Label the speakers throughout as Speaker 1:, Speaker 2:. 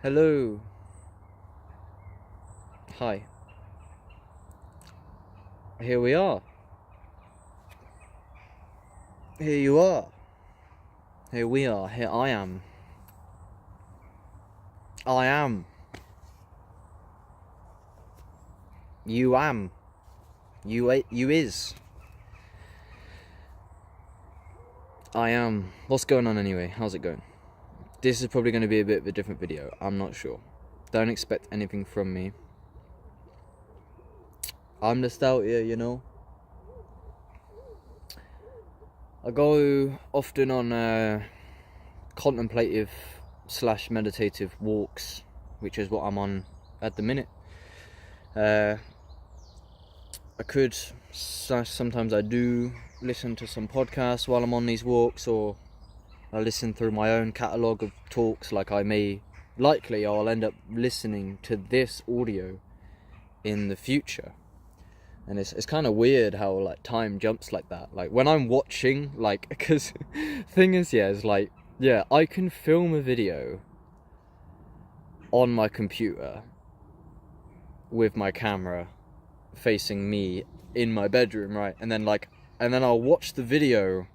Speaker 1: Hello. Hi. Here we are. Here you are. Here we are. Here I am. I am. You am. You is. I am. What's going on anyway? How's it going? This is probably going to be a bit of a different video. I'm not sure. Don't expect anything from me. I'm just out here, you know. I go often on contemplative / meditative walks, which is what I'm on at the minute. I could, sometimes I do listen to some podcasts while I'm on these walks, or I listen through my own catalogue of talks. Like I'll end up listening to this audio in the future. And it's kind of weird how like time jumps like that. Like when I'm watching, like, because thing is, I can film a video on my computer with my camera facing me in my bedroom, right? And then I'll watch the video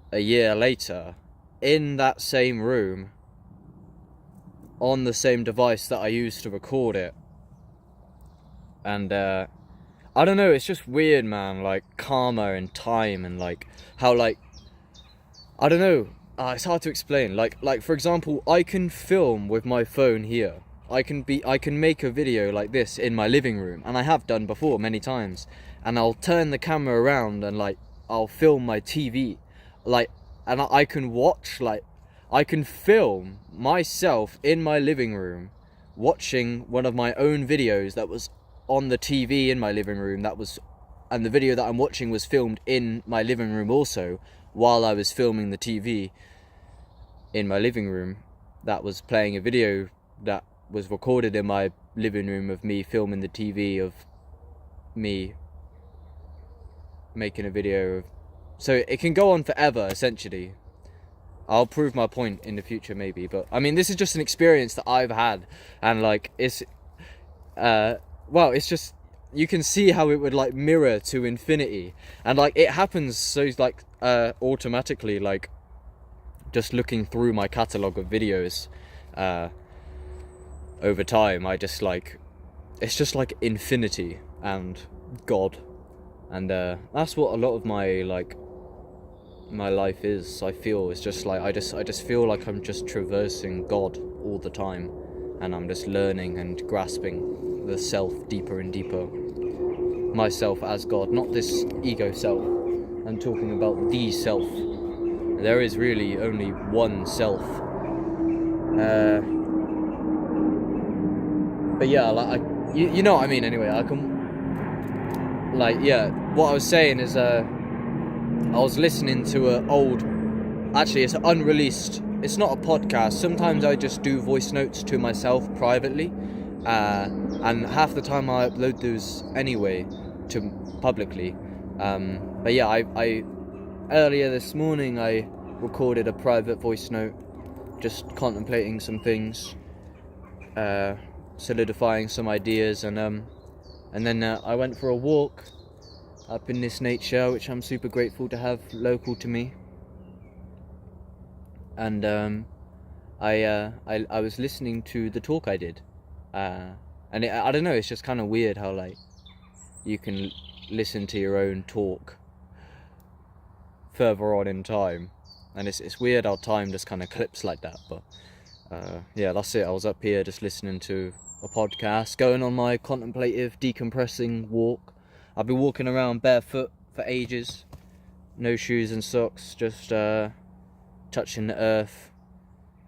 Speaker 1: a year later in that same room on the same device that I used to record it. And I don't know, it's just weird, man, like karma and time, and like how, like, I don't know, it's hard to explain. Like for example, I can film with my phone here. I can make a video like this in my living room, and I have done before many times, and I'll turn the camera around and like I'll film my TV, like, and I can watch, like, I can film myself in my living room watching one of my own videos that was on the TV in my living room, and the video that I'm watching was filmed in my living room also, while I was filming the TV in my living room that was playing a video that was recorded in my living room of me filming the TV of me making a video of. So it can go on forever, essentially. I'll prove my point in the future maybe, but I mean, this is just an experience that I've had, and like it's just, you can see how it would like mirror to infinity, and like it happens so like automatically, like just looking through my catalogue of videos over time. I just like, it's just like infinity and God, and that's what a lot of my life is. I feel it's just like I just feel like I'm just traversing God all the time, and I'm just learning and grasping the self deeper and deeper. Myself as God, not this ego self. I'm talking about the self. There is really only one self. But yeah, like you know what I mean. Anyway, I can, like, yeah. What I was saying is, I was listening to an old. Actually, it's unreleased. It's not a podcast. Sometimes I just do voice notes to myself privately. And half the time I upload those anyway to publicly. But yeah, I earlier this morning I recorded a private voice note, just contemplating some things, solidifying some ideas, and then I went for a walk up in this nature, which I'm super grateful to have local to me. And I was listening to the talk I did. And I don't know, it's just kind of weird how like you can listen to your own talk further on in time, and it's weird how time just kind of clips like that. But yeah, that's it. I was up here just listening to a podcast, going on my contemplative decompressing walk. I've been walking around barefoot for ages, no shoes and socks, just touching the earth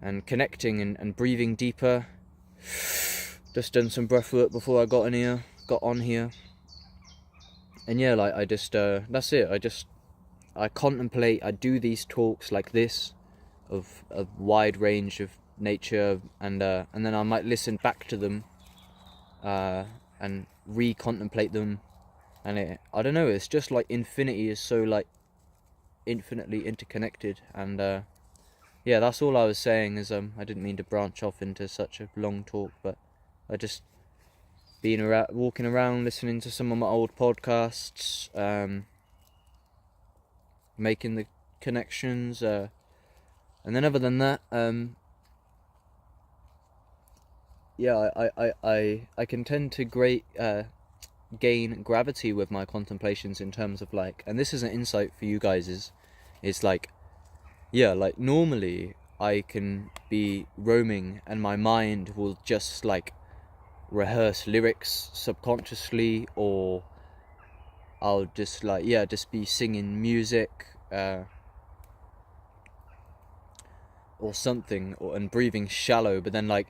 Speaker 1: and connecting and breathing deeper. Just done some breath work before I got on here, and yeah, like I just that's it. I contemplate. I do these talks like this, of a wide range of nature, and then I might listen back to them, and re-contemplate them, and I don't know. It's just like infinity is so like infinitely interconnected, and yeah, that's all I was saying. Is I didn't mean to branch off into such a long talk, but I just been around, walking around, listening to some of my old podcasts, making the connections, and then other than that, yeah, I can tend to gain gravity with my contemplations in terms of like, and this is an insight for you guys, is like, yeah, like normally I can be roaming and my mind will just like rehearse lyrics subconsciously, or I'll just like, yeah, just be singing music, or something, and breathing shallow. But then like,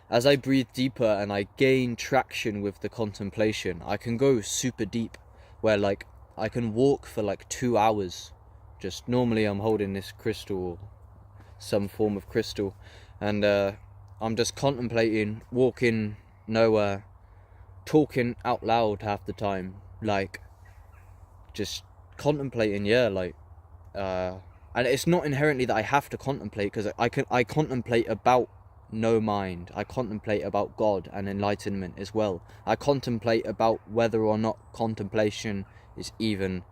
Speaker 1: as I breathe deeper and I gain traction with the contemplation, I can go super deep, where like I can walk for like 2 hours. Just normally I'm holding this crystal, some form of crystal, and I'm just contemplating, walking nowhere, talking out loud half the time, like just contemplating, yeah, like and it's not inherently that I have to contemplate, because I contemplate about no mind. I contemplate about God and enlightenment as well. I contemplate about whether or not contemplation is even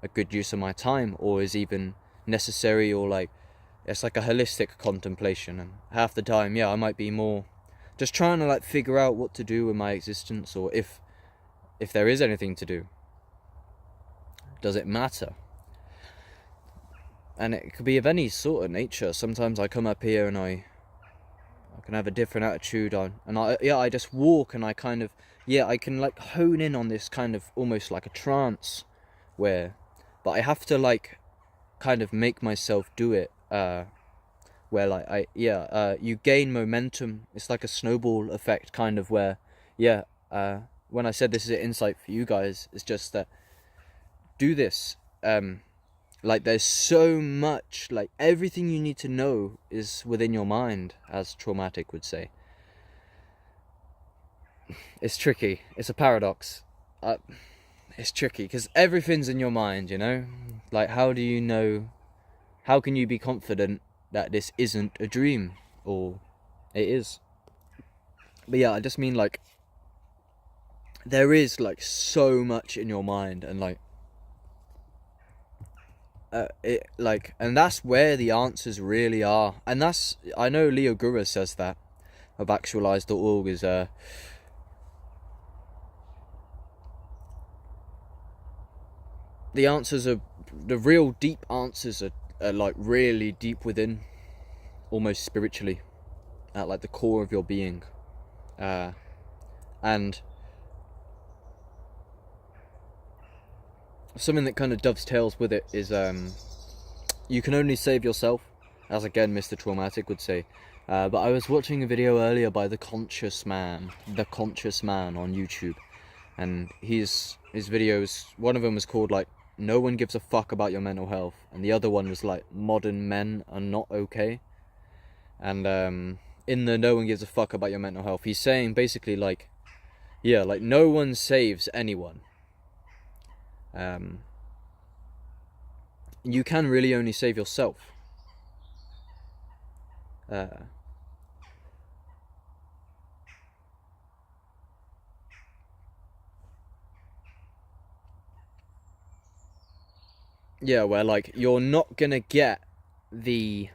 Speaker 1: a good use of my time, or is even necessary, or like, it's like a holistic contemplation. And half the time, yeah, I might be more just trying to like figure out what to do with my existence, or if there is anything to do. Does it matter? And it could be of any sort of nature. Sometimes I come up here and I can have a different attitude on, and I just walk, and I kind of, yeah, I can like hone in on this kind of almost like a trance, but I have to like kind of make myself do it, where like you gain momentum. It's like a snowball effect kind of, where, yeah, when I said this is an insight for you guys, it's just that do this, like there's so much, like everything you need to know is within your mind, as Traumatic would say. It's tricky, it's a paradox. It's tricky because everything's in your mind, you know? Like, how do you know, how can you be confident that this isn't a dream, or it is? But yeah, I just mean like, there is like so much in your mind, and like, and that's where the answers really are. And that's, I know Leo Gura says that of actualize.org is the answers are, the real deep answers are like really deep within, almost spiritually, at like the core of your being, and something that kind of dovetails with it is you can only save yourself, as again Mr. Traumatic would say. But I was watching a video earlier by the Conscious Man on YouTube, and his videos, one of them was called like "No One Gives a Fuck About Your Mental Health," and the other one was like "Modern Men Are Not Okay." And in the "No One Gives a Fuck About Your Mental Health," he's saying basically like, yeah, like no one saves anyone. You can really only save yourself. Yeah, where like you're not gonna get you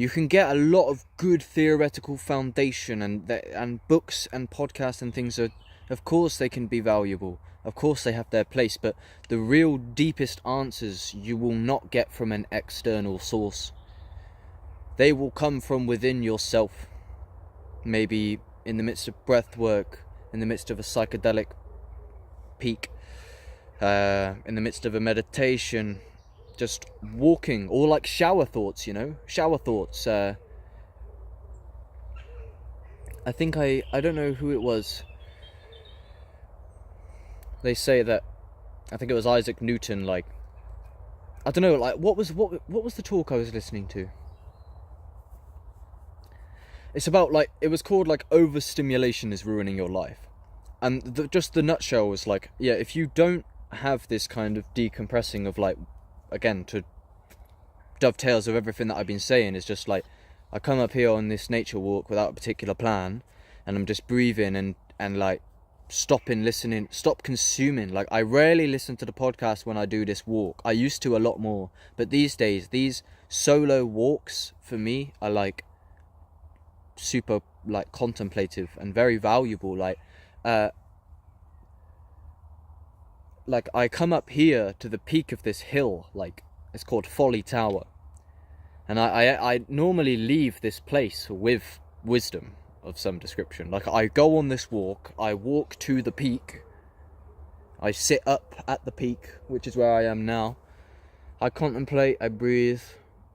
Speaker 1: can get a lot of good theoretical foundation, and books and podcasts and things are, of course they can be valuable, of course they have their place, but the real deepest answers you will not get from an external source. They will come from within yourself, maybe in the midst of breath work, in the midst of a psychedelic peak, in the midst of a meditation, just walking, or like shower thoughts, you know, shower thoughts. I think I don't know who it was. They say that, I think it was Isaac Newton, like, I don't know, like, what was the talk I was listening to? It's about, like, it was called, like, overstimulation is ruining your life. And just the nutshell was, like, yeah, if you don't have this kind of decompressing of, like, again, to dovetails with everything that I've been saying. Is just like, I come up here on this nature walk without a particular plan, and I'm just breathing and like stopping, listening, stop consuming. Like, I rarely listen to the podcast when I do this walk. I used to a lot more, but these days, these solo walks for me are like super like contemplative and very valuable. Like I come up here to the peak of this hill, like it's called Folly Tower, and I normally leave this place with wisdom of some description. Like, I go on this walk, I walk to the peak, I sit up at the peak, which is where I am now. I contemplate, I breathe,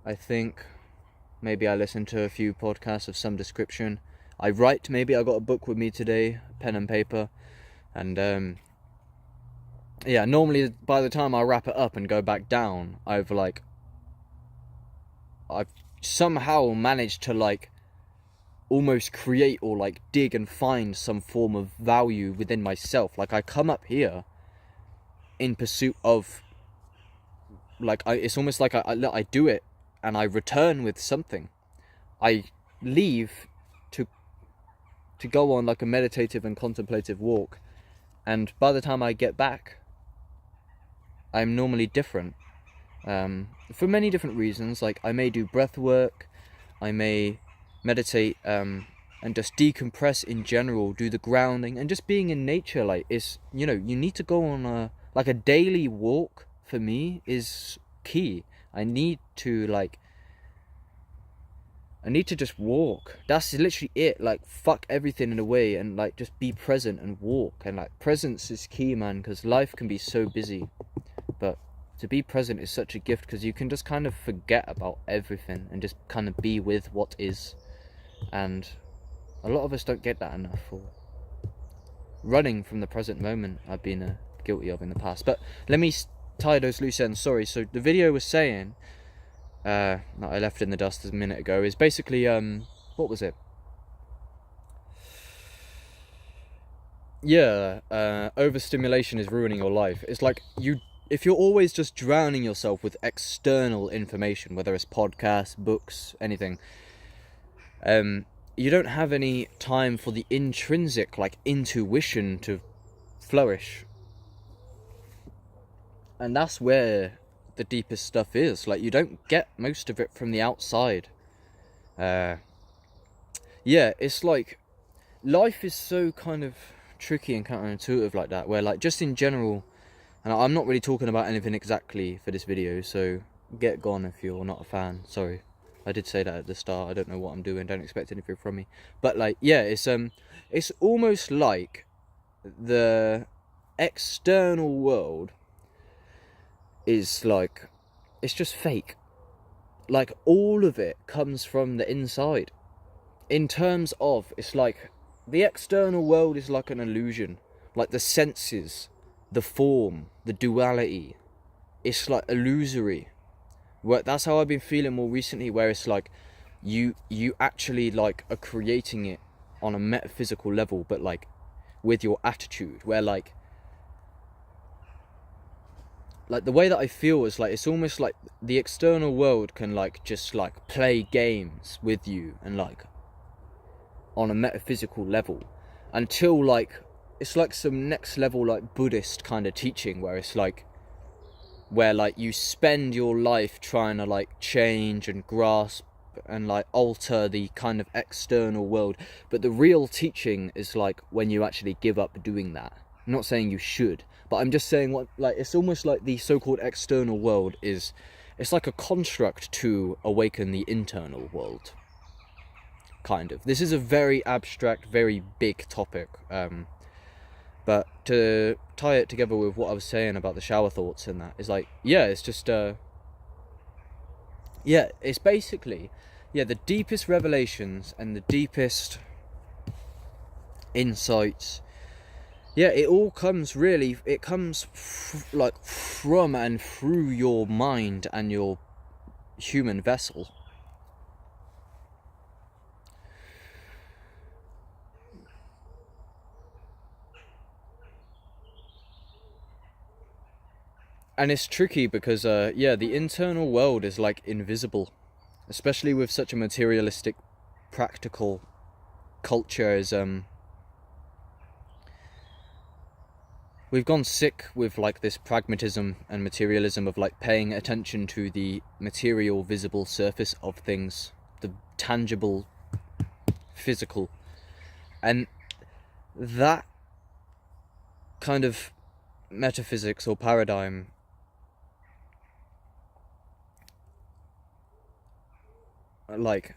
Speaker 1: I think, maybe I listen to a few podcasts of some description. I write, maybe I got a book with me today, pen and paper, and yeah, normally by the time I wrap it up and go back down, I've somehow managed to like almost create or like dig and find some form of value within myself. Like, I come up here in pursuit of like, it's almost like I do it and I return with something. I leave to go on like a meditative and contemplative walk, and by the time I get back, I'm normally different, for many different reasons. Like, I may do breath work, I may meditate, and just decompress in general, do the grounding, and just being in nature. Like, is, you know, you need to go on a daily walk. For me, is key. I need to just walk. That's literally it. Like, fuck everything in a way and like just be present and walk. And like, presence is key, man, because life can be so busy, but to be present is such a gift, because you can just kind of forget about everything and just kind of be with what is. And a lot of us don't get that enough, or running from the present moment I've been guilty of in the past. But let me tie those loose ends. Sorry. So the video was saying, that I left in the dust a minute ago, is basically what was it? Yeah, overstimulation is ruining your life. It's like, if you're always just drowning yourself with external information, whether it's podcasts, books, anything, you don't have any time for the intrinsic like intuition to flourish. And that's where the deepest stuff is. Like, you don't get most of it from the outside. Yeah, it's like, life is so kind of tricky and counterintuitive like that, where like, just in general, and I'm not really talking about anything exactly for this video, so get gone if you're not a fan. Sorry, I did say that at the start. I don't know what I'm doing, don't expect anything from me. But like, yeah, it's almost like the external world is like, it's just fake. Like, all of it comes from the inside. In terms of, it's like, the external world is like an illusion. Like, the senses, the form, the duality, it's like illusory. That's how I've been feeling more recently, where it's like, you actually like are creating it on a metaphysical level, but like with your attitude, where like the way that I feel is like, it's almost like the external world can like just like play games with you, and like on a metaphysical level, until like, it's like some next level like Buddhist kind of teaching, where it's like, where like you spend your life trying to like change and grasp and like alter the kind of external world, but the real teaching is like when you actually give up doing that. I'm not saying you should, but I'm just saying, what, like, it's almost like the so-called external world is, it's like a construct to awaken the internal world, kind of. This is a very abstract, very big topic, but to tie it together with what I was saying about the shower thoughts and that, is like, yeah, it's just yeah, it's basically, yeah, the deepest revelations and the deepest insights, yeah, it all comes really, it comes like from and through your mind and your human vessel. And it's tricky because the internal world is like invisible, especially with such a materialistic, practical culture. As we've gone sick with like this pragmatism and materialism of like paying attention to the material, visible surface of things, the tangible, physical, and that kind of metaphysics or paradigm like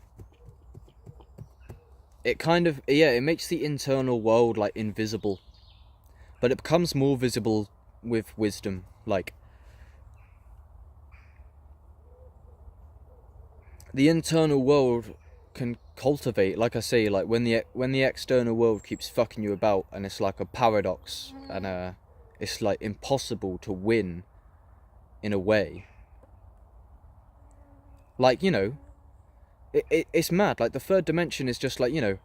Speaker 1: it kind of it makes the internal world like invisible, but it becomes more visible with wisdom. Like the internal world can cultivate, like I say, like when the external world keeps fucking you about, and it's like a paradox, and it's like impossible to win in a way. Like, you know, it's mad. Like the third dimension is just like, you know,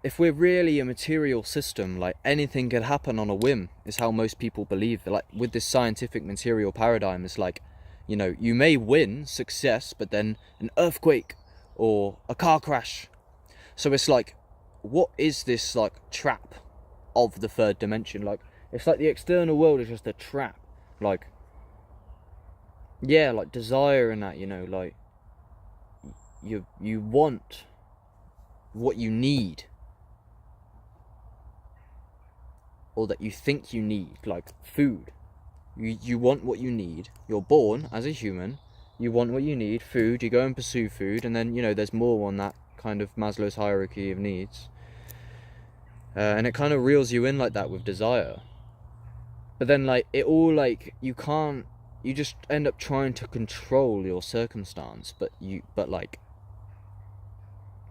Speaker 1: if we're really a material system, like anything could happen on a whim, is how most people believe. Like with this scientific material paradigm, it's like, you know, you may win success, but then an earthquake or a car crash. So it's like, what is this like trap of the third dimension? Like, it's like the external world is just a trap. Like, yeah, like desire and that, you know, like you want what you need, or that you think you need, like food. You want what you need. You're born as a human. You want what you need, food. You go and pursue food, and then, you know, there's more on that kind of Maslow's hierarchy of needs. And it kind of reels you in like that with desire. But then, like, it all, like, you just end up trying to control your circumstance, but like,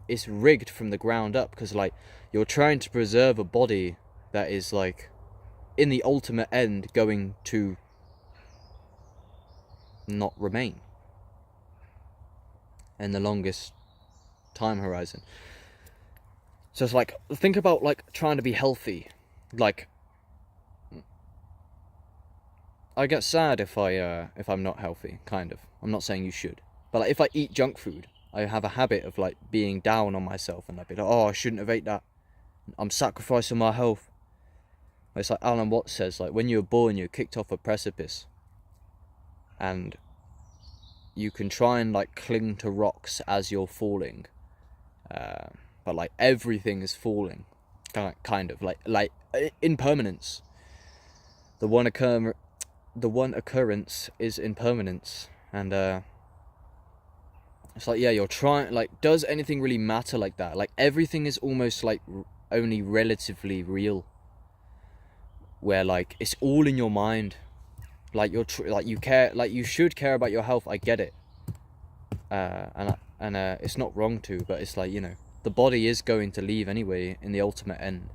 Speaker 1: it's rigged from the ground up, because, like, you're trying to preserve a body that is, like, in the ultimate end going to not remain in the longest time horizon. So it's like, think about like trying to be healthy. Like, I get sad if I'm not healthy, kind of. I'm not saying you should, but like if I eat junk food, I have a habit of like being down on myself, and I'd be like, oh, I shouldn't have ate that, I'm sacrificing my health. It's like Alan Watts says, like, when you were born, you're kicked off a precipice, and you can try and like cling to rocks as you're falling, but like everything is falling, kind of like impermanence. The one occurrence is impermanence, and it's like, yeah, you're trying, like, does anything really matter like that? Like everything is almost like only relatively real, where like it's all in your mind. Like you're like you care, like you should care about your health. I get it, and it's not wrong to, but it's like, you know, the body is going to leave anyway in the ultimate end.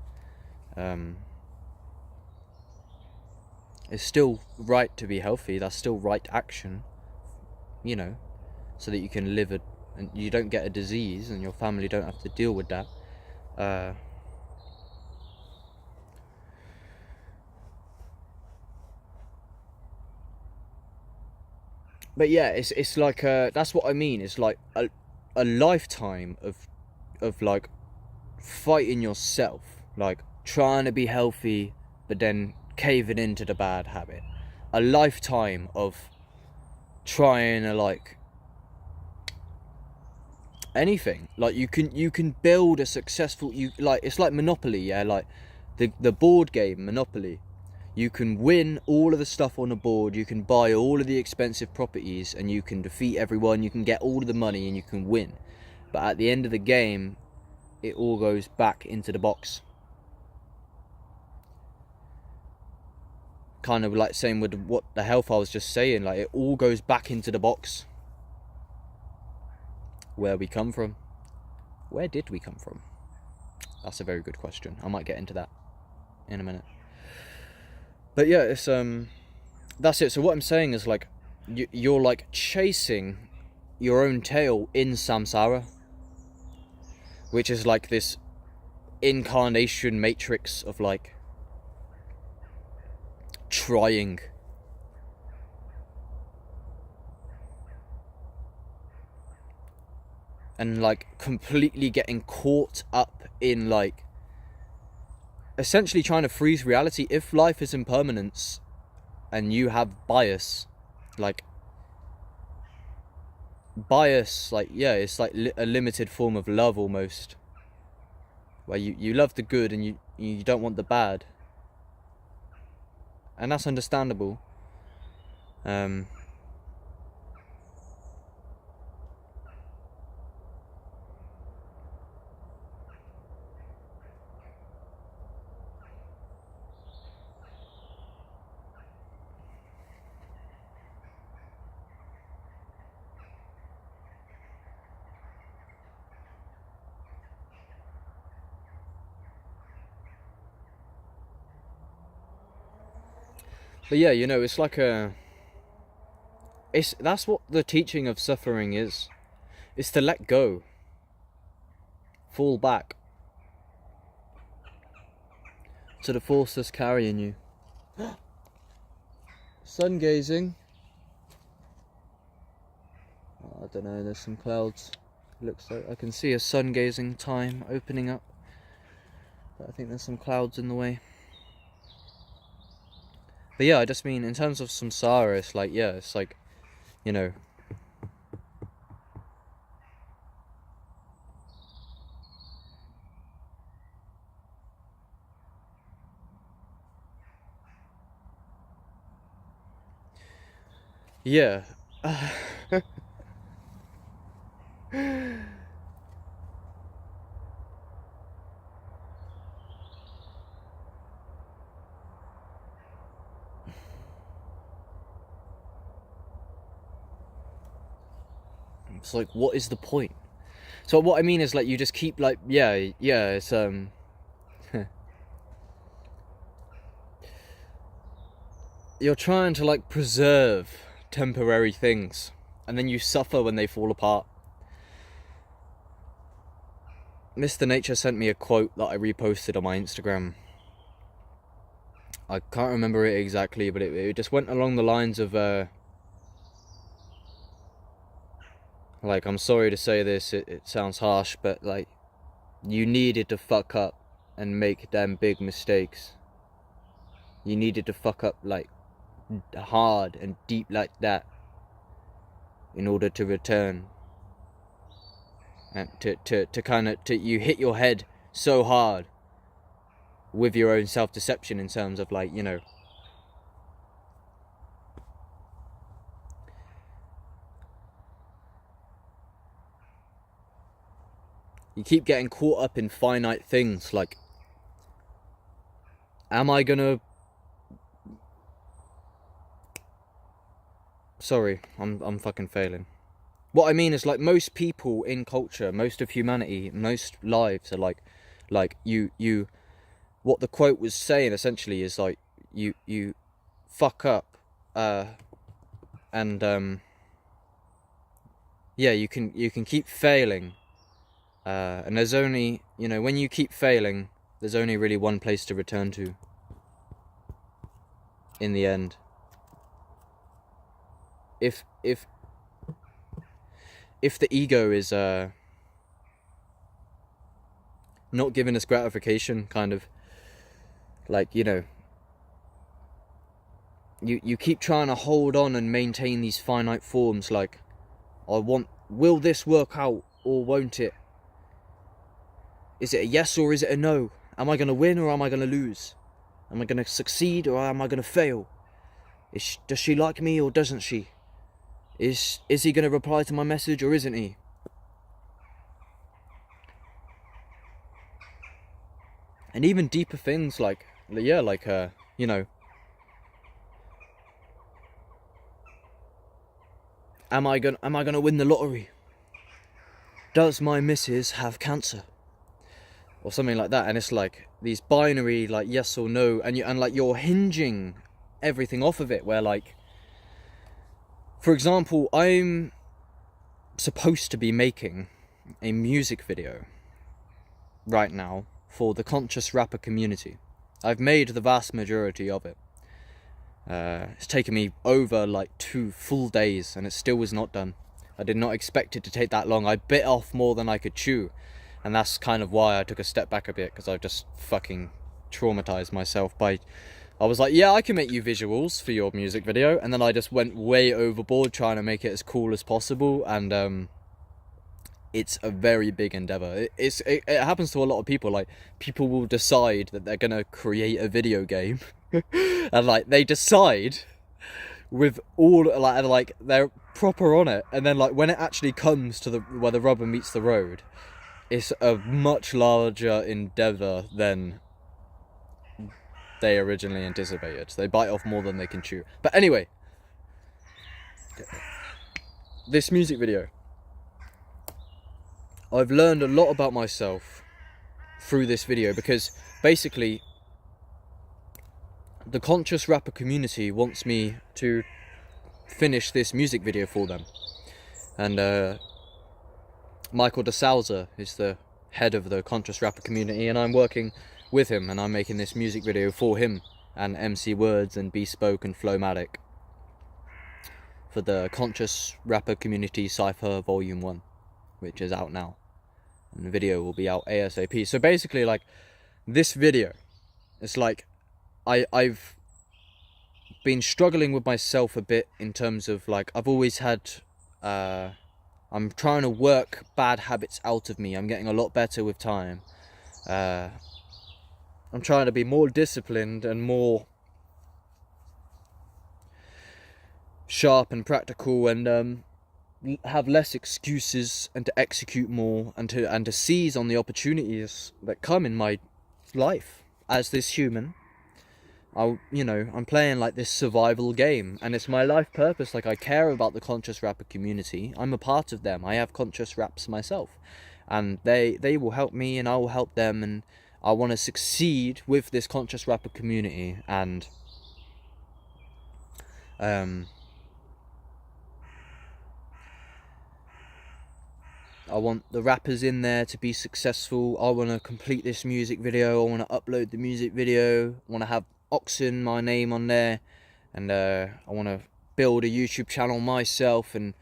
Speaker 1: It's still right to be healthy. That's still right action, you know, so that you can live and you don't get a disease, and your family don't have to deal with that. But yeah, it's like that's what I mean. It's like a lifetime of like fighting yourself, like trying to be healthy, but then caving into the bad habit. A lifetime of trying to like anything. Like you can build a successful, it's like Monopoly, yeah, like the board game Monopoly. You can win all of the stuff on the board, you can buy all of the expensive properties, and you can defeat everyone, you can get all of the money, and you can win. But at the end of the game, it all goes back into the box. Kind of like same with what the health I was just saying, like it all goes back into the box. Where we come from. Where did we come from? That's a very good question. I might get into that in a minute. But yeah, it's that's it. So what I'm saying is, like, you're like chasing your own tail in Samsara, which is like this incarnation matrix of like trying. And like completely getting caught up in like essentially trying to freeze reality. If life is impermanence and you have bias, like yeah, it's like a limited form of love almost, where you love the good and you don't want the bad, and that's understandable. But yeah, you know, it's like that's what the teaching of suffering is. It's to let go. Fall back to the force that's carrying you. Sun gazing. Oh, I don't know, there's some clouds. Looks like I can see a sun gazing time opening up. But I think there's some clouds in the way. But yeah, I just mean in terms of samsara, it's like, yeah, it's like, you know, yeah. It's like, what is the point? So what I mean is like, you just keep like, yeah, it's you're trying to like preserve temporary things, and then you suffer when they fall apart. Mr. Nature sent me a quote that I reposted on my Instagram. I can't remember it exactly, but it just went along the lines of like, I'm sorry to say this, it sounds harsh, but like, you needed to fuck up and make damn big mistakes. You needed to fuck up like hard and deep like that in order to return, and to kind of you hit your head so hard with your own self-deception in terms of like, you know, you keep getting caught up in finite things like, am I gonna... Sorry, I'm fucking failing. What I mean is like, most people in culture, most of humanity, most lives are like you what the quote was saying essentially is like, you fuck up and yeah, you can keep failing, and there's only, you know, when you keep failing, there's only really one place to return to in the end. If the ego is not giving us gratification, kind of like, you know, you keep trying to hold on and maintain these finite forms, like, will this work out or won't it? Is it a yes or is it a no? Am I going to win or am I going to lose? Am I going to succeed or am I going to fail? Does she like me or doesn't she? Is he going to reply to my message or isn't he? And even deeper things like, yeah, like, you know, am I gonna win the lottery? Does my missus have cancer? Or something like that. And it's like these binary, like, yes or no, and like you're hinging everything off of it, where like, for example, I'm supposed to be making a music video right now for the conscious rapper community. I've made the vast majority of it. It's taken me over like 2 full days and it still was not done. I did not expect it to take that long. I bit off more than I could chew, and that's kind of why I took a step back a bit, because I just fucking traumatized myself by... I was like, yeah, I can make you visuals for your music video, and then I just went way overboard trying to make it as cool as possible, and it's a very big endeavor. It happens to a lot of people. Like, people will decide that they're gonna create a video game and like they decide with all like they're proper on it, and then like when it actually comes to the where the rubber meets the road, it's a much larger endeavor than they originally anticipated. They bite off more than they can chew. But anyway, this music video, I've learned a lot about myself through this video, because basically the conscious rapper community wants me to finish this music video for them, and Michael DeSalza is the head of the conscious rapper community, and I'm working with him, and I'm making this music video for him and MC Words and Bespoke and Flowmatic for the Conscious Rapper Community Cypher Volume 1, which is out now, and the video will be out ASAP. So basically, like, this video, it's like I've been struggling with myself a bit in terms of, like, I've always had I'm trying to work bad habits out of me. I'm getting a lot better with time. I'm trying to be more disciplined and more sharp and practical, and have less excuses, and to execute more, and to seize on the opportunities that come in my life as this human. I'm playing like this survival game, and it's my life purpose. Like, I care about the conscious rapper community. I'm a part of them. I have conscious raps myself, and they will help me, and I will help them, and I want to succeed with this conscious rapper community, and I want the rappers in there to be successful. I want to complete this music video. I want to upload the music video. I want to have OXSN, my name, on there, and I want to build a YouTube channel myself and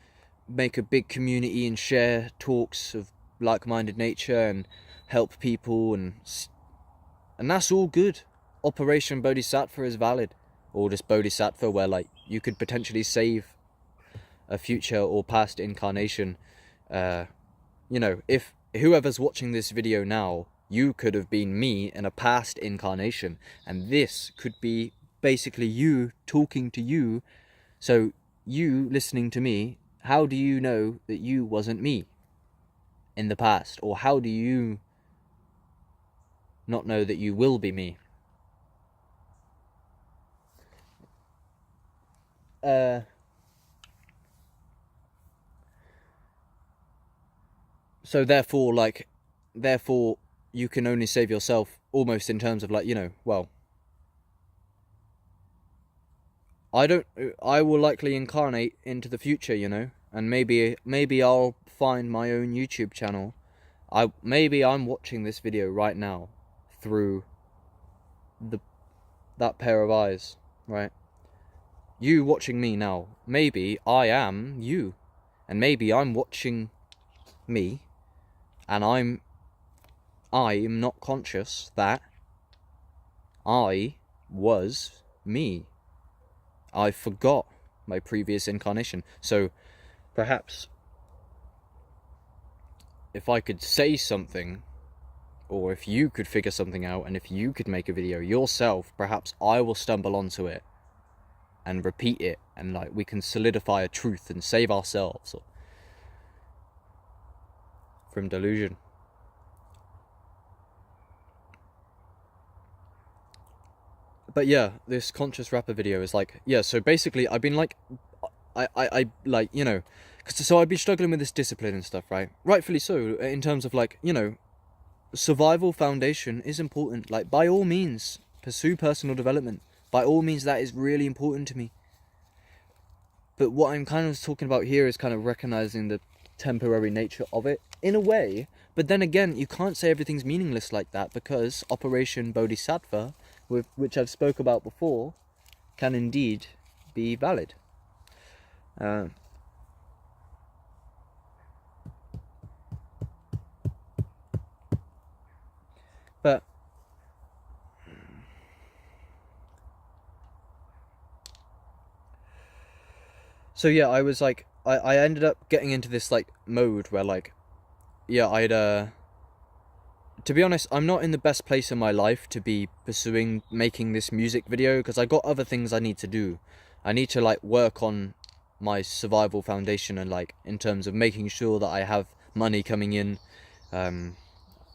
Speaker 1: make a big community and share talks of like-minded nature and help people, and that's all good. Operation Bodhisattva is valid, or just Bodhisattva, where like you could potentially save a future or past incarnation. If whoever's watching this video now, you could have been me in a past incarnation, and this could be basically you talking to you. So you listening to me, how do you know that you wasn't me in the past? Or how do you not know that you will be me? So therefore you can only save yourself, almost in terms of like, I will likely incarnate into the future, and maybe I'll find my own YouTube channel. Maybe I'm watching this video right now through that pair of eyes, right? You watching me now, maybe I am you, and maybe I'm watching me, and I am not conscious that I was me. I forgot my previous incarnation. So perhaps if I could say something, or if you could figure something out, and if you could make a video yourself, perhaps I will stumble onto it and repeat it, and like we can solidify a truth and save ourselves from delusion. But yeah, this conscious rapper video is like, so basically I've been like, so I've been struggling with this discipline and stuff, right? Rightfully so, in terms of like, survival foundation is important. Like, by all means, pursue personal development. By all means, that is really important to me. But what I'm kind of talking about here is kind of recognizing the temporary nature of it, in a way. But then again, you can't say everything's meaningless like that, because Operation Bodhisattva, which I've spoke about before, can indeed be valid. But so yeah, I was like, I ended up getting into this like mode where like, yeah, to be honest, I'm not in the best place in my life to be pursuing making this music video, because I got other things I need to do. I need to like work on my survival foundation, and like in terms of making sure that I have money coming in.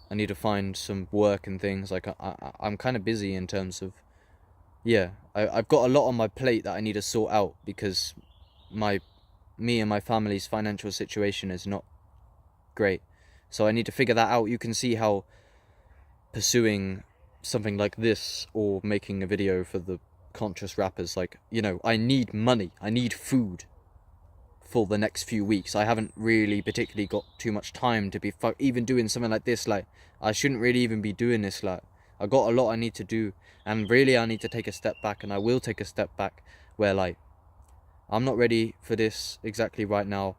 Speaker 1: I need to find some work and things. Like I'm kind of busy in terms of, yeah, I've got a lot on my plate that I need to sort out, because me and my family's financial situation is not great. So I need to figure that out. You can see how pursuing something like this or making a video for the conscious rappers, like, you know, I need money, I need food for the next few weeks. I haven't really particularly got too much time to be even doing something like this. Like, I shouldn't really even be doing this. Like, I got a lot I need to do, and really I need to take a step back, and I will take a step back, where like I'm not ready for this exactly right now,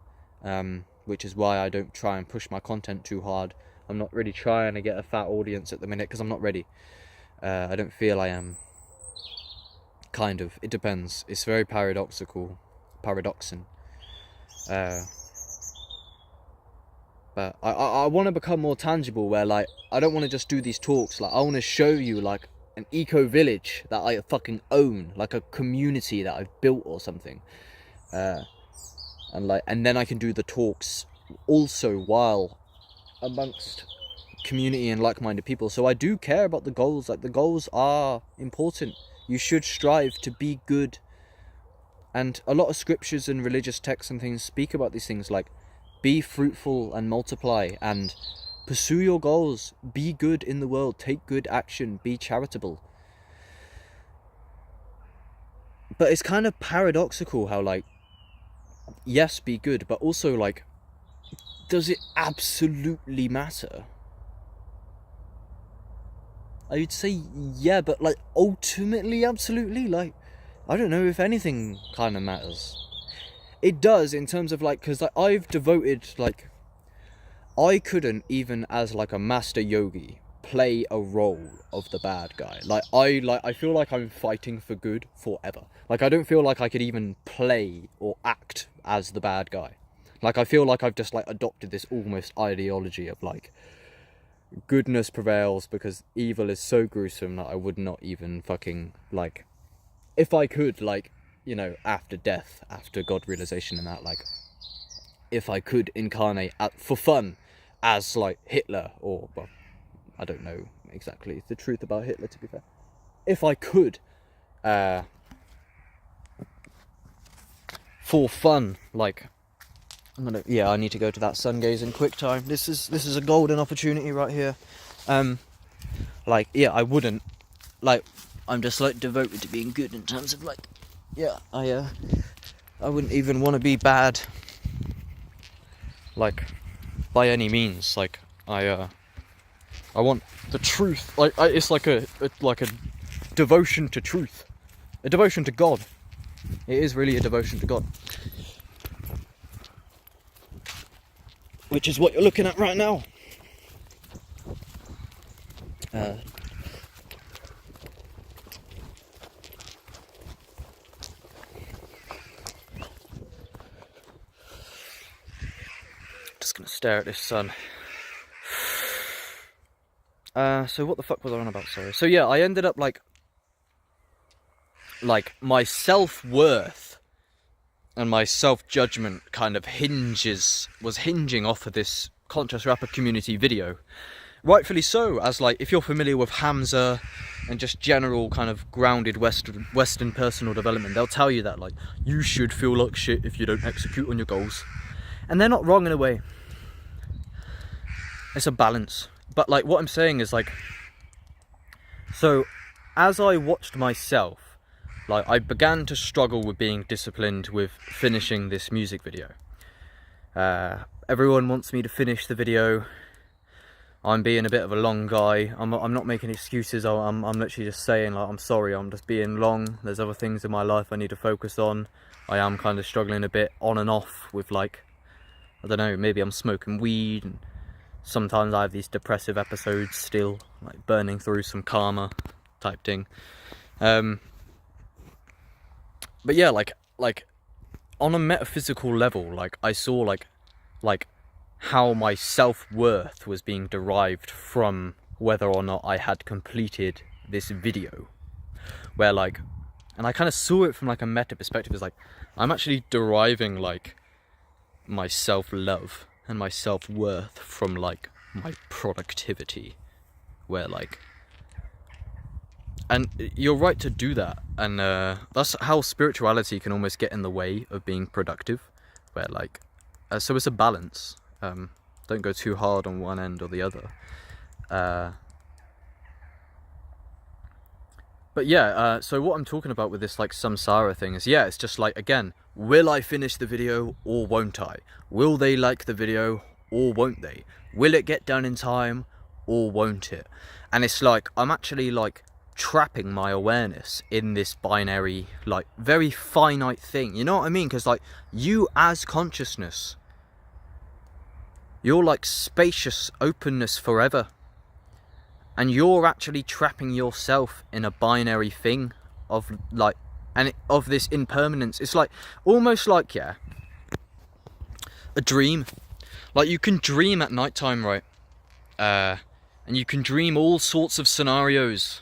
Speaker 1: which is why I don't try and push my content too hard. I'm not really trying to get a fat audience at the minute, because I'm not ready. I don't feel I am. Kind of. It depends. It's very paradoxing. But I want to become more tangible, where like I don't want to just do these talks. Like, I want to show you like an eco village that I fucking own, like a community that I've built or something, and then I can do the talks also while amongst community and like-minded people. So I do care about the goals. Like, the goals are important. You should strive to be good, and a lot of scriptures and religious texts and things speak about these things, like be fruitful and multiply and pursue your goals, be good in the world, take good action, be charitable. But it's kind of paradoxical how, like, yes, be good, but also, like, does it absolutely matter? I would say yeah, but like ultimately, absolutely, like, I don't know if anything kind of matters. It does, in terms of like, because like, I've devoted, like, I couldn't even as like a master yogi play a role of the bad guy. I feel like I'm fighting for good forever. Like, I don't feel like I could even play or act as the bad guy. Like, I feel like I've just like adopted this almost ideology of like goodness prevails, because evil is so gruesome that I would not even fucking, like, if I could, like, you know, after death, after God realization and that, like, if I could incarnate for fun as like Hitler, or, well, I don't know exactly the truth about Hitler, to be fair. If I could, for fun, like, I need to go to that sun gazing quick time. This is a golden opportunity right here. Like, yeah, I wouldn't, like, I'm just like devoted to being good in terms of like, yeah, I wouldn't even want to be bad, like, by any means. Like, I want the truth. Like, it's like a devotion to truth, a devotion to God. It is really a devotion to God. Which is what you're looking at right now. Just gonna stare at this sun. So what the fuck was I on about? Sorry. So yeah, I ended up like my self-worth and my self-judgment kind of was hinging off of this conscious rapper community video. Rightfully so, as like, if you're familiar with Hamza and just general kind of grounded Western personal development, they'll tell you that, like, you should feel like shit if you don't execute on your goals. And they're not wrong in a way. It's a balance. But like, what I'm saying is, like, so as I watched myself, like, I began to struggle with being disciplined with finishing this music video. Everyone wants me to finish the video. I'm being a bit of a long guy. I'm not making excuses. I'm literally just saying, like, I'm sorry. I'm just being long. There's other things in my life I need to focus on. I am kind of struggling a bit on and off with, like, I don't know, maybe I'm smoking weed, and sometimes I have these depressive episodes still, like burning through some karma type thing. But yeah, like on a metaphysical level, like I saw like how my self-worth was being derived from whether or not I had completed this video, where like, and I kind of saw it from like a meta perspective. It's like I'm actually deriving like my self-love and my self-worth from like my productivity, where like, and you're right to do that, and that's how spirituality can almost get in the way of being productive, where like, so it's a balance. Don't go too hard on one end or the other. But yeah, so what I'm talking about with this like samsara thing is, yeah, it's just like, again, will I finish the video or won't I? Will they like the video or won't they? Will it get done in time or won't it? And it's like, I'm actually like trapping my awareness in this binary, like very finite thing. You know what I mean? Because like, you as consciousness, you're like spacious openness forever. And you're actually trapping yourself in a binary thing of like, and of this impermanence. It's like, almost like, yeah, a dream. Like you can dream at nighttime, right? And you can dream all sorts of scenarios,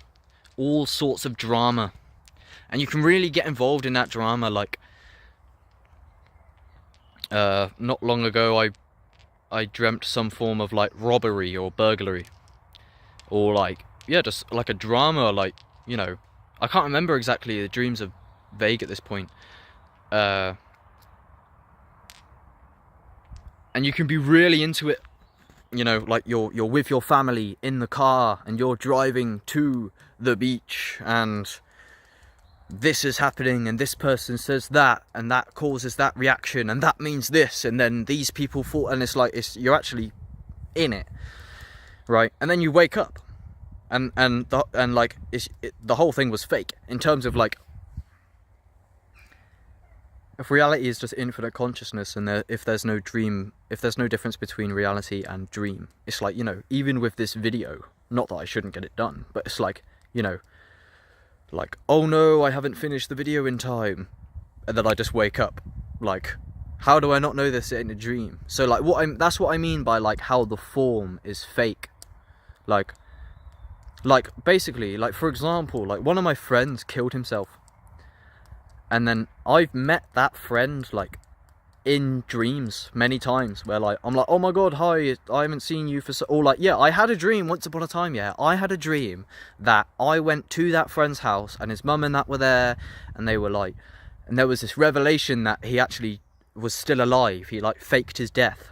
Speaker 1: all sorts of drama. And you can really get involved in that drama. Like, not long ago, I dreamt some form of like robbery or burglary, or like, yeah, just like a drama, like, you know, I can't remember exactly, the dreams are vague at this point. And you can be really into it, you know, like you're with your family in the car and you're driving to the beach and this is happening and this person says that and that causes that reaction and that means this and then these people fall, and it's like, you're actually in it, right? And then you wake up and like the whole thing was fake, in terms of like, if reality is just infinite consciousness, and if there's no dream, if there's no difference between reality and dream, it's like, you know, even with this video, not that I shouldn't get it done, but it's like, you know, like, oh no, I haven't finished the video in time, and then I just wake up. Like, how do I not know this in a dream? So like, that's what I mean by like how the form is fake. Like basically, like, for example, like one of my friends killed himself, and then I've met that friend like in dreams many times, where like, I'm like, oh my god, hi, I haven't seen you for so, or like, yeah, I had a dream once upon a time, yeah, I had a dream that I went to that friend's house and his mum and that were there, and they were like, and there was this revelation that he actually was still alive, he like faked his death.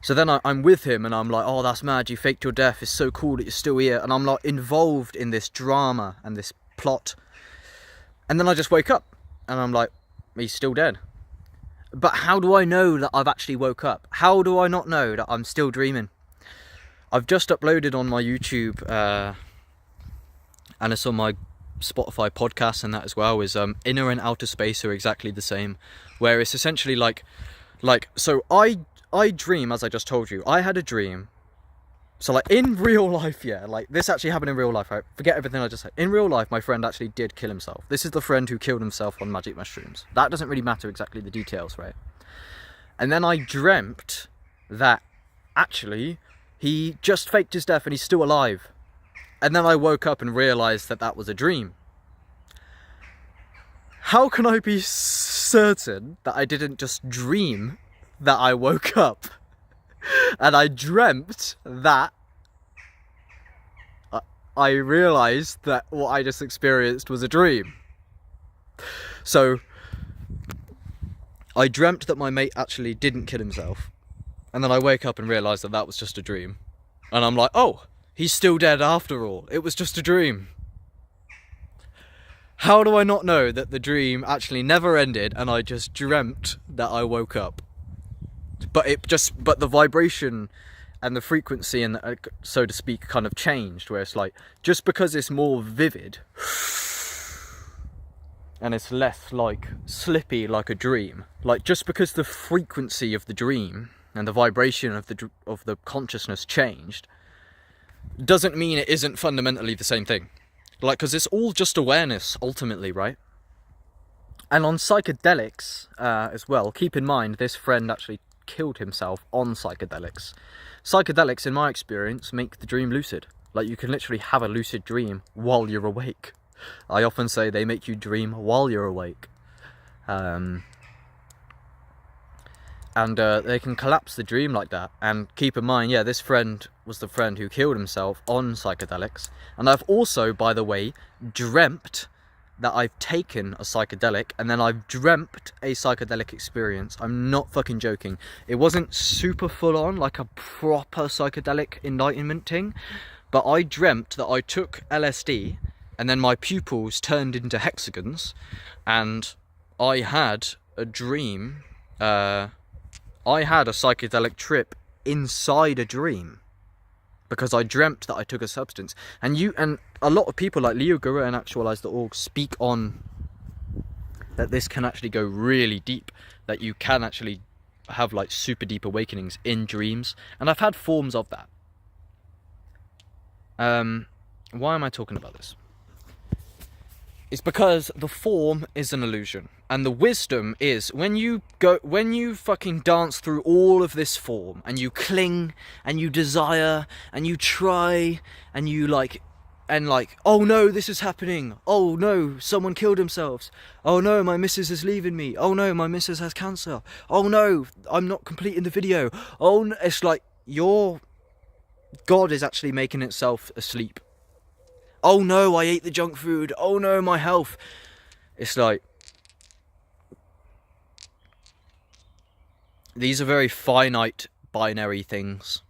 Speaker 1: So then I'm with him and I'm like, oh, that's mad, you faked your death, it's so cool that you're still here, and I'm like involved in this drama and this plot, and then I just wake up and I'm like, he's still dead. But how do I know that I've actually woke up? How do I not know that I'm still dreaming? I've just uploaded on my YouTube, and it's on my Spotify podcast and that as well, is inner and outer space are exactly the same, where it's essentially like so I dream, as I just told you, I had a dream. So like in real life, yeah, like this actually happened in real life, right? Forget everything I just said. In real life, my friend actually did kill himself. This is the friend who killed himself on magic mushrooms. That doesn't really matter exactly the details, right? And then I dreamt that actually he just faked his death and he's still alive. And then I woke up and realized that that was a dream. How can I be certain that I didn't just dream that I woke up? And I dreamt that I realised that what I just experienced was a dream. So I dreamt that my mate actually didn't kill himself, and then I wake up and realise that that was just a dream. And I'm like, oh, he's still dead after all. It was just a dream. How do I not know that the dream actually never ended and I just dreamt that I woke up? But the vibration, and the frequency and so to speak kind of changed, where it's like, just because it's more vivid and it's less like slippy like a dream, like just because the frequency of the dream and the vibration of the consciousness changed, doesn't mean it isn't fundamentally the same thing. Like, because it's all just awareness ultimately, right? And on psychedelics as well, keep in mind this friend actually killed himself on psychedelics. Psychedelics, in my experience, make the dream lucid. Like, you can literally have a lucid dream while you're awake. I often say they make you dream while you're awake. And they can collapse the dream like that. And keep in mind, yeah, this friend was the friend who killed himself on psychedelics. And I've also, by the way, dreamt that I've taken a psychedelic, and then I've dreamt a psychedelic experience. I'm not fucking joking. It wasn't super full on, like a proper psychedelic enlightenment thing, but I dreamt that I took LSD, and then my pupils turned into hexagons, and I had a dream. I had a psychedelic trip inside a dream, because I dreamt that I took a substance. And a lot of people like Leo Guru and Actualize.org speak on that this can actually go really deep, that you can actually have like super deep awakenings in dreams, and I've had forms of that. Why am I talking about this? It's because the form is an illusion, and the wisdom is when you fucking dance through all of this form, and you cling, and you desire, and you try, and you like, oh no, this is happening. Oh no, someone killed themselves. Oh no, my missus is leaving me. Oh no, my missus has cancer. Oh no, I'm not completing the video. Oh no, it's like your God is actually making itself asleep. Oh no, I ate the junk food. Oh no, my health. It's like, these are very finite binary things,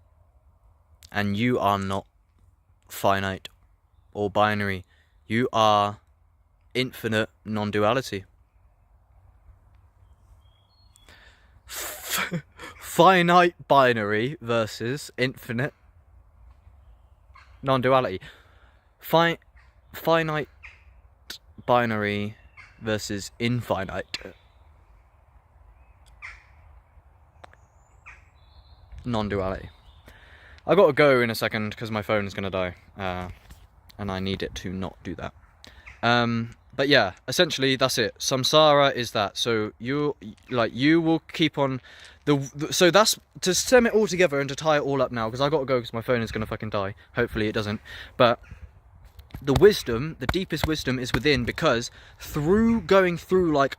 Speaker 1: and you are not finite or binary. You are infinite non-duality. Finite binary versus infinite non-duality. Finite binary versus infinite non-duality. I gotta go in a second because my phone is gonna die, and I need it to not do that. But yeah, essentially that's it. Samsara is that. So you will keep on so that's to stem it all together and to tie it all up now, because I gotta go because my phone is gonna fucking die. Hopefully it doesn't. But the wisdom, the deepest wisdom is within, because through going through like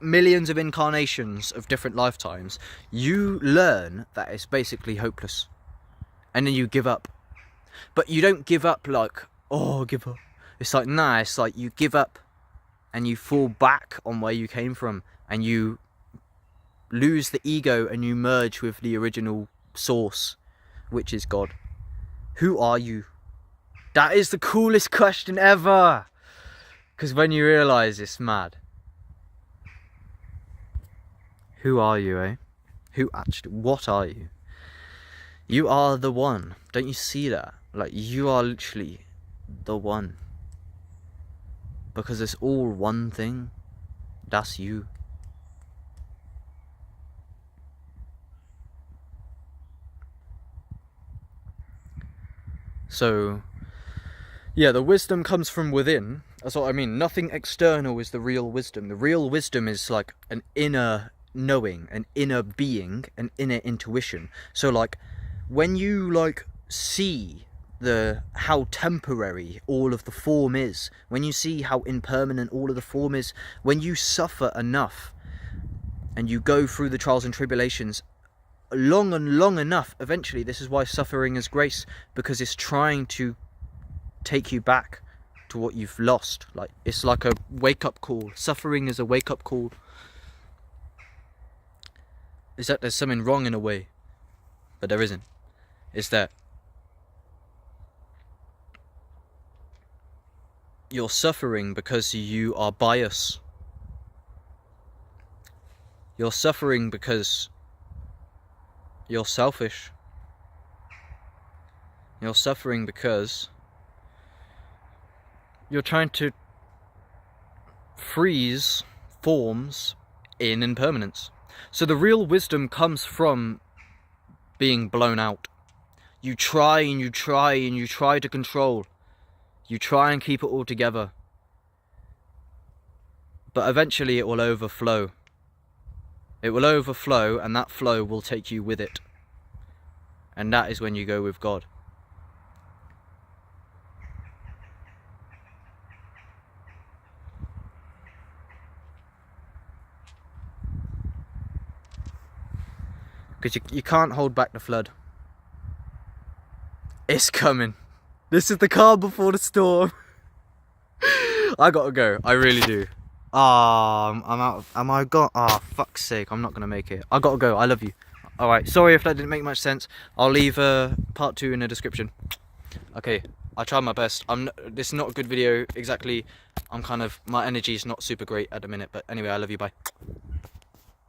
Speaker 1: millions of incarnations of different lifetimes, you learn that it's basically hopeless, and then you give up. But you don't give up like, oh, give up. It's like, nah, it's like you give up and you fall back on where you came from, and you lose the ego and you merge with the original source, which is God. Who are you? That is the coolest question ever, because when you realise, it's mad. Who are you, eh? What are you? You are the one. Don't you see that? Like, you are literally the one. Because it's all one thing. That's you. So, yeah, the wisdom comes from within. That's what I mean. Nothing external is the real wisdom. The real wisdom is like an inner knowing, an inner being, an inner intuition. So like, when you like see how temporary all of the form is, when you see how impermanent all of the form is, when you suffer enough and you go through the trials and tribulations long and long enough, eventually, this is why suffering is grace, because it's trying to take you back to what you've lost. Like, it's like a wake-up call. Suffering is a wake-up call. Is that there's something wrong in a way, but there isn't. It's that you're suffering because you are biased. You're suffering because you're selfish. You're suffering because you're trying to freeze forms in impermanence. So the real wisdom comes from being blown out. You try and you try and you try to control. You try and keep it all together. But eventually it will overflow. It will overflow, and that flow will take you with it. And that is when you go with God. Because you can't hold back the flood. It's coming. This is the calm before the storm. I gotta go. I really do. I'm out. Am I got? Fuck's sake! I'm not gonna make it. I gotta go. I love you. All right. Sorry if that didn't make much sense. I'll leave part 2 in the description. Okay. I tried my best. This is not a good video exactly. My energy is not super great at the minute. But anyway, I love you. Bye.